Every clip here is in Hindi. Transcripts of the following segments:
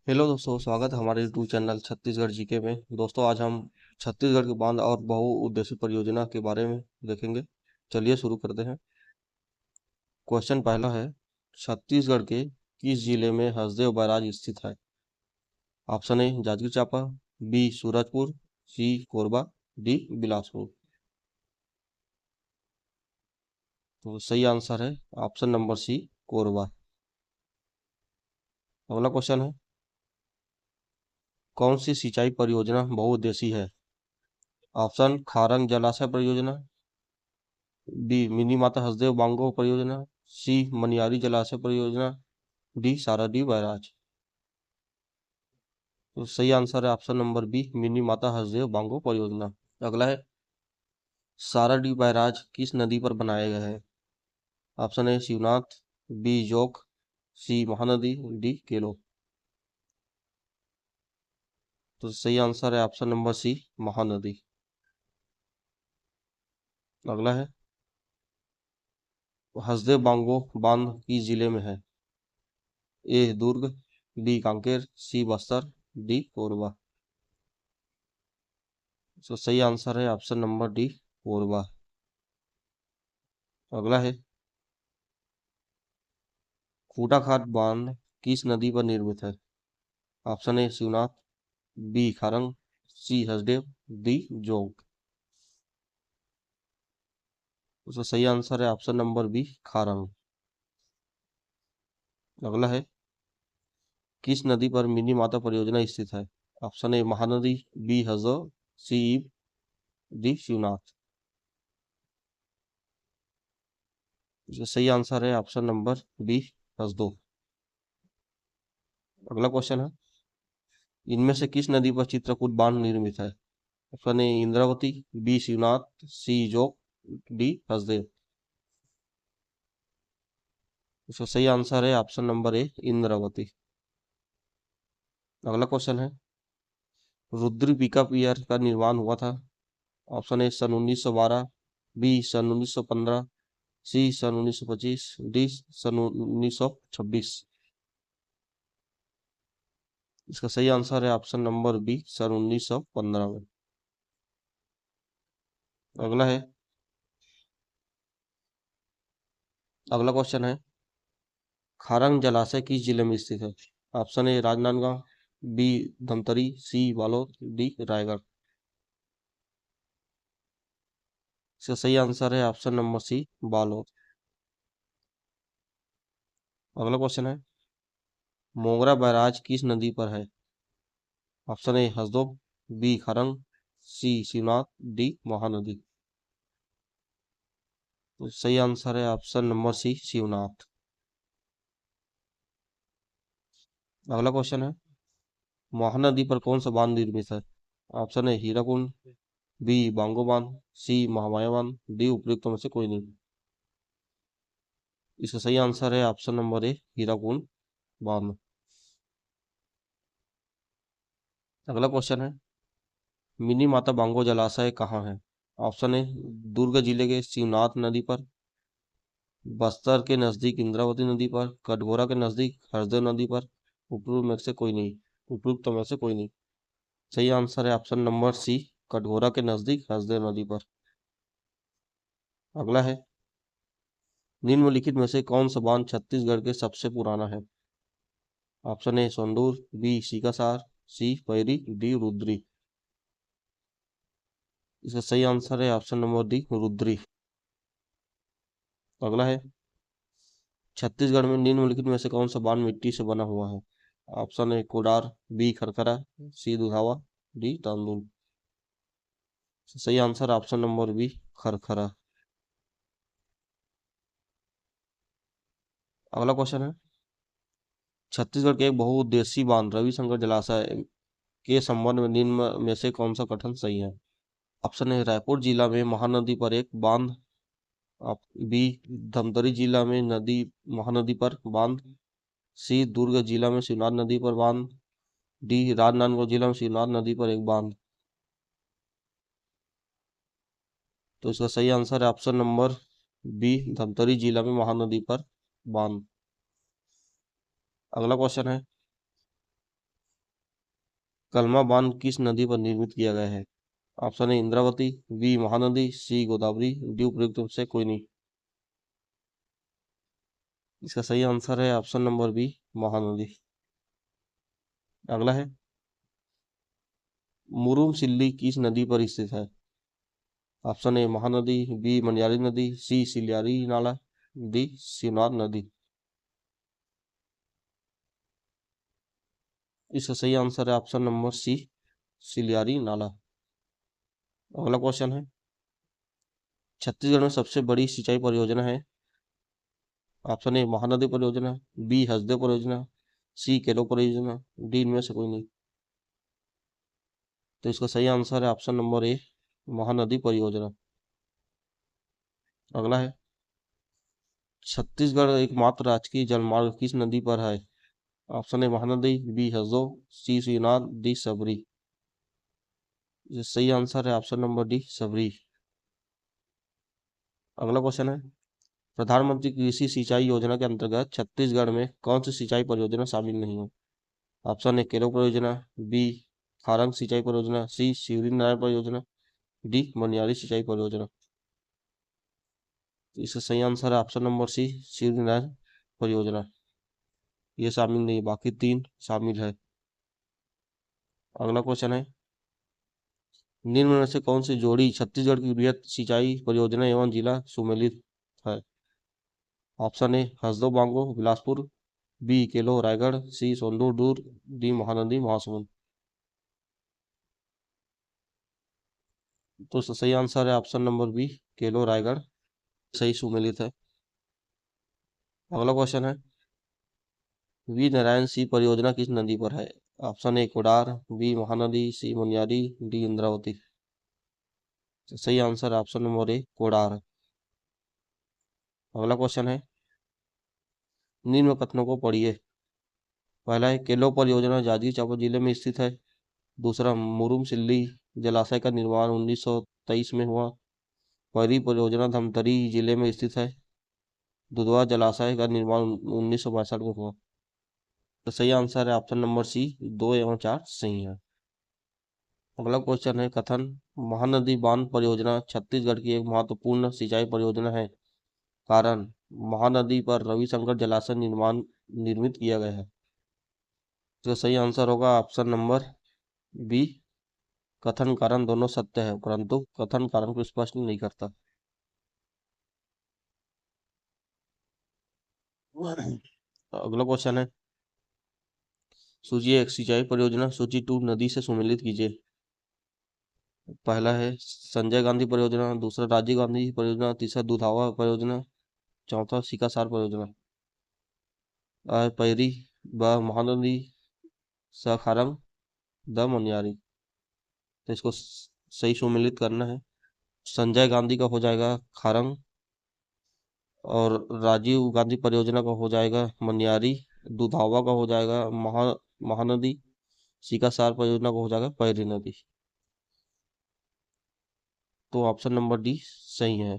हेलो दोस्तों, स्वागत है हमारे यूट्यूब चैनल छत्तीसगढ़ जीके में। दोस्तों, आज हम छत्तीसगढ़ के बांध और बहुउद्देशीय परियोजना के बारे में देखेंगे। चलिए शुरू करते हैं। क्वेश्चन पहला है, छत्तीसगढ़ के किस जिले में हसदेव बैराज स्थित है? Option A Janjgir Champa, B Surajpur, C Korba, D Bilaspur. तो सही आंसर है ऑप्शन नंबर सी, कोरबा। अगला क्वेश्चन है, कौन सी सिंचाई परियोजना बहुउद्देशीय है? ऑप्शन खारंग जलाशय परियोजना, बी मिनी माता हसदेव बांगो परियोजना, सी मनियारी जलाशय परियोजना, डी साराडी बैराज। तो सही आंसर है ऑप्शन नंबर बी, मिनी माता हसदेव बांगो परियोजना। अगला है, साराडी बैराज किस नदी पर बनाया गया है? Option A Shivnath, B Jonk, C Mahanadi, D Kelo. तो सही आंसर है ऑप्शन नंबर सी, महानदी। अगला है, हसदेव बांगो बांध किस जिले में है? ए दुर्ग, बी कांकेर, सी बस्तर, डी कोरबा। तो सही आंसर है ऑप्शन नंबर डी, कोरबा। अगला है, खूटाखात बांध किस नदी पर निर्मित है? Option A Shivnath, B Kharang, C Hasdeo, D Jog. उसका सही आंसर है ऑप्शन नंबर बी, खारंग। अगला है, किस नदी पर मिनी माता परियोजना स्थित है? Option A Mahanadi, B Hasdeo, C Ib, D Shivnath. उसका सही आंसर है ऑप्शन नंबर बी, हसदेव। अगला क्वेश्चन है, इनमें से किस नदी पर चित्रकूट बांध निर्मित है? Option A Indravati, B Shivnath, C Jog, D Hasdeo. इसका सही आंसर है ऑप्शन नंबर ए, इंद्रावती। अगला क्वेश्चन है, रुद्री पिकअप ईयर का निर्माण हुआ था? ऑप्शन ए सन 1912, बी सन 1915, सी सन 1925, डी सन 1926। इसका सही आंसर है ऑप्शन नंबर बी, सन 1915 में। अगला है, अगला क्वेश्चन है, खारंग जलाशय किस जिले में स्थित है? Option A Rajnandgaon, B Dhamtari, C Balod, D Raigarh. इसका सही आंसर है ऑप्शन नंबर सी, बालोद। अगला क्वेश्चन है, मोगरा बैराज किस नदी पर है? Option A Hasdeo, B Kharang, C Shivnath, D Mahanadi. तो सही आंसर है ऑप्शन नंबर सी, शिवनाथ। अगला क्वेश्चन है, महानदी पर कौन सा बांध निर्मित है? Option A Hirakud, B Bango बांध, सी महामाया बांध, डी उपयुक्त में से कोई नहीं। इसका सही आंसर है ऑप्शन नंबर ए, हीराकुंड बांध। अगला क्वेश्चन है, मिनी माता बांगो जलाशय कहाँ है? ऑप्शन ए दुर्ग जिले के शिवनाथ नदी पर, बस्तर के नजदीक इंद्रावती नदी पर, कटघोरा के नजदीक हरदेव नदी पर, उपयुक्त में से कोई नहीं। उपयुक्त में से कोई नहीं। सही आंसर है ऑप्शन नंबर सी, कटघोरा के नजदीक हरदेव नदी पर। अगला है, निम्नलिखित में से कौन सा बांध छत्तीसगढ़ के सबसे पुराना है? Option A Sondur, B Sikasar, C Pairi, D Rudri. इसका सही आंसर है ऑप्शन नंबर डी, रुद्री। अगला है, छत्तीसगढ़ में निम्नलिखित में से कौन सा बांध मिट्टी से बना हुआ है? Option A Kodar, B Kharkhara, C Dudhawa, D Tandula. सही answer option number B, Kharkhara. अगला क्वेश्चन है, छत्तीसगढ़ के एक बहुउद्देशीय बांध रविशंकर जलाशय के संबंध में निम्न में से कौन सा कथन सही है? ऑप्शन ए रायपुर जिला में महानदी पर एक बांध, बी धमतरी जिला में नदी महानदी पर बांध, सी दुर्ग जिला में शिवनाथ नदी पर बांध, डी राजनांदगांव जिला में शिवनाथ नदी पर एक बांध। तो इसका सही आंसर है ऑप्शन नंबर बी, धमतरी जिला में महानदी पर बांध। अगला क्वेश्चन है, कलमा बांध किस नदी पर निर्मित किया गया है? Option A Indravati, B Mahanadi, C Godavari, D उपयुक्त में से कोई नहीं। इसका सही आंसर है ऑप्शन नंबर बी महानदी। अगला है, मुरुम सिल्ली किस नदी पर स्थित है? Option A Mahanadi, B Maniyari नदी, सी सिलियारी नाला, डी शिवनाथ नदी। इसका सही आंसर है ऑप्शन नंबर सी सिलियारी नाला। अगला क्वेश्चन है, छत्तीसगढ़ में सबसे बड़ी सिंचाई परियोजना है? ऑप्शन ए महानदी परियोजना, बी हसदेव परियोजना, सी केलो परियोजना, डी इनमें से कोई नहीं। तो इसका सही आंसर है ऑप्शन नंबर ए महानदी परियोजना। अगला है, छत्तीसगढ़ एकमात्र राजकीय जलमार्ग किस नदी पर है? Option A Mahanadi, B Hasdo, C Shivnath, D Sabari. ये सही आंसर है ऑप्शन नंबर डी सबरी। अगला क्वेश्चन है, प्रधानमंत्री कृषि सिंचाई योजना के अंतर्गत छत्तीसगढ़ में कौन सी सिंचाई परियोजना शामिल नहीं है? ऑप्शन ए केलो परियोजना, बी खारंग सिंचाई परियोजना, सी शिवरी नारायण परियोजना, डी मनियारी सिंचाई परियोजना। तो इसका सही आंसर है option number C Shivrinarayan परियोजना। ये शामिल नहीं, बाकी तीन शामिल है। अगला क्वेश्चन है, निम्न में से कौन सी जोड़ी छत्तीसगढ़ की वृहद सिंचाई परियोजना एवं जिला सुमेलित है? Option A Hasdo Bango Bilaspur, B Kelo Raigarh, C Sondur दूर, डी महानदी महासमुंद। तो सही आंसर है option number B Kelo Raigarh, सही सुमेलित है। अगला क्वेश्चन है, वी नारायण सी परियोजना किस नदी पर है? Option A Kodar, B Mahanadi, C Muniyari, D Indravati. तो सही आंसर है ऑप्शन नंबर ए कोडार। अगला क्वेश्चन है, निम्न कथनों को पढ़िए। पहला है, केलो परियोजना जांजगीर चांपा जिले में स्थित है। दूसरा, मुरुम सिल्ली जलाशय का निर्माण 1923 में हुआ। पहली परियोजना धमतरी जिले में स्थित है। दुधवा जलाशय का निर्माण 1962 में हुआ। तो सही आंसर है ऑप्शन नंबर सी 2 एवं 4 सही है। अगला क्वेश्चन है, कथन, महानदी बांध परियोजना छत्तीसगढ़ की एक महत्वपूर्ण सिंचाई परियोजना है, कारण महानदी पर रविशंकर जलाशय निर्मित किया गया है। तो सही आंसर होगा ऑप्शन नंबर बी, कथन कारण दोनों सत्य है परंतु कथन कारण को स्पष्ट नहीं करता। अगला क्वेश्चन है, सूची एक सिंचाई परियोजना, सूची टू नदी से सुमेलित कीजिए। पहला है संजय गांधी परियोजना, दूसरा राजीव गांधी परियोजना, तीसरा दुधावा परियोजना, चौथा सीकासार परियोजना। पहली, ब महानदी, स खारंग, द मनियारी। तो इसको सही सुमेलित करना है। संजय गांधी का हो जाएगा खारंग, और राजीव गांधी परियोजना का हो जाएगा मनियारी, दुधावा का हो जाएगा महानदी, सीकासार परियोजना का हो जाएगा पैरी नदी। तो ऑप्शन नंबर डी सही है।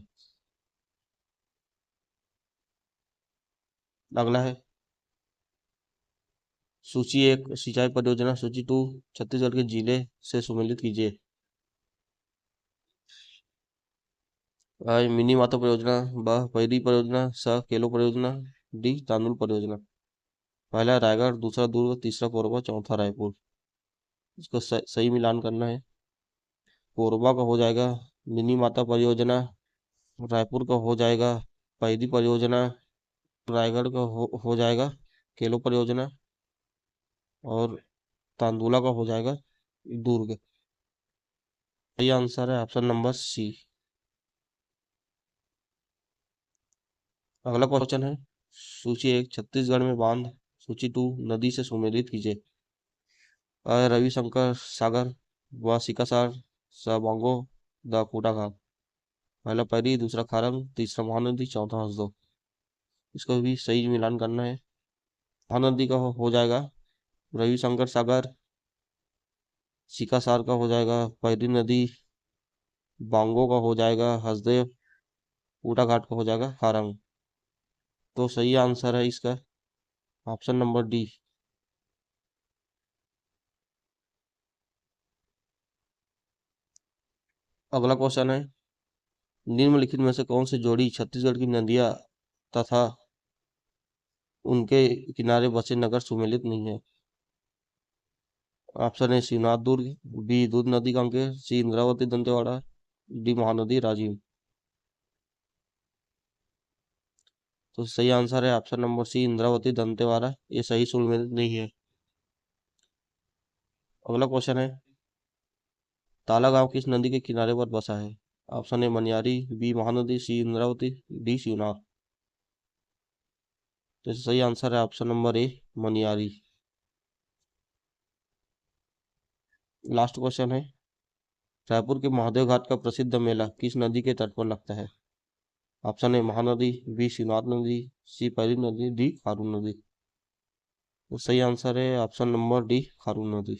अगला है, सूची एक सिंचाई परियोजना, सूची टू छत्तीसगढ़ के जिले से सुमेलित कीजिए। मिनी माता परियोजना, ब पैरी परियोजना, स केलो परियोजना, डी तांदुल परियोजना। पहला रायगढ़, दूसरा दुर्ग, तीसरा कोरबा, चौथा रायपुर। इसको सही मिलान करना है। कोरबा का हो जाएगा मिनी माता परियोजना, रायपुर का हो जाएगा पैरी परियोजना, रायगढ़ का हो जाएगा केलो परियोजना, और तांदुला का हो जाएगा दुर्ग। सही आंसर है ऑप्शन नंबर सी। अगला क्वेश्चन है, सूची एक छत्तीसगढ़ में बांध, सूची टू नदी से सुमेलित कीजिए। रविशंकर सागर, व सिकासार, स बांगो, द कोटाघाट। पहला पैरी, दूसरा खारंग, तीसरा महानदी, चौथा हसदो। इसको भी सही मिलान करना है। महानदी का हो जाएगा रविशंकर सागर, सिकासार का हो जाएगा पैरी नदी, बांगो का हो जाएगा हसदेव, कोटाघाट का हो जाएगा खारंग। तो सही आंसर है इसका ऑप्शन नंबर डी। अगला क्वेश्चन है, निम्नलिखित में से कौन सी जोड़ी छत्तीसगढ़ की नदियां तथा उनके किनारे बसे नगर सुमेलित नहीं है? Option A Shivnath Durg, B Doodh नदी कांकेर, सी इंद्रावती दंतेवाड़ा, डी महानदी राजीव। तो सही आंसर है option number C Indravati Dantewada, ये सही सुमेलित नहीं है। अगला क्वेश्चन है, ताला गांव किस नदी के किनारे पर बसा है? Option A Maniyari, B Mahanadi, C Indravati, D Shivnath. तो सही आंसर है option number A Maniyari. Last question है, रायपुर के महादेव घाट का प्रसिद्ध मेला किस नदी के तट पर लगता है? Option A Mahanadi, B Shivnath नदी, सी पैरी नदी, डी खारून नदी। तो सही आंसर है ऑप्शन नंबर डी खारून नदी।